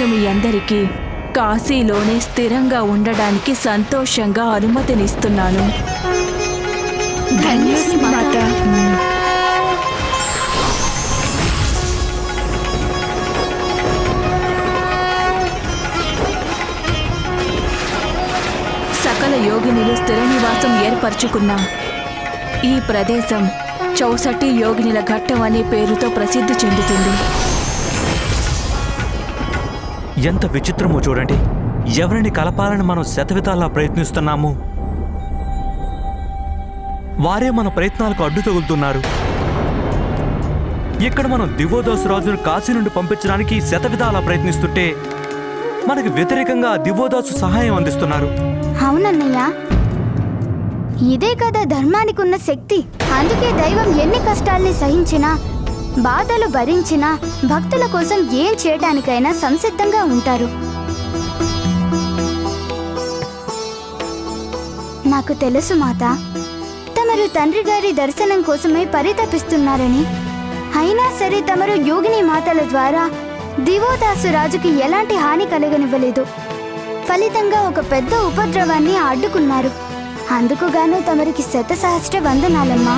నేను మీ అందరికీ కాశీలోనే స్థిరంగా ఉండడానికి సంతోషంగా అనుమతినిస్తున్నాను. ధన్యోస్మి మాత. సకల యోగినులు స్థిర నివాసం ఏర్పరచుకున్న ఈ ప్రదేశం 64 యోగినుల ఘట్టం అనే పేరుతో ప్రసిద్ధి చెందుతుంది. ఎంత విచిత్రమో చూడండి. ఎవరిని కలపాలని మనం శతవిధాలా ప్రయత్నిస్తున్నాము, వారే మన ప్రయత్నాలకు అడ్డు తగులుతున్నారు. ఇక్కడ మనం దివోదాసు రాజును కాశీ నుండి పంపించడానికి శతవిధాలా ప్రయత్నిస్తుంటే మనకి వ్యతిరేకంగా దివోదాసు సహాయం అందిస్తున్నారు. అవునన్నయ్య, ఇదే కదా ధర్మానికి ఉన్న శక్తి. అందుకే దైవం ఎన్ని కష్టాల్ని సహించినా, బాధలు భరించినా భక్తుల కోసం ఏం చేయడానికైనా సంసిద్ధంగా ఉంటారు. నాకు తెలుసు మాత, తమరు తండ్రి గారి దర్శనం కోసమే పరితపిస్తున్నారని. అయినా సరే తమరు యోగిని మాతల ద్వారా దివోదాసు రాజుకి ఎలాంటి హాని కలగనివ్వలేదు. ఫలితంగా ఒక పెద్ద ఉపద్రవాన్ని అడ్డుకున్నారు. అందుకుగాను తమరికి శతసహస్ర వందనాలమ్మా.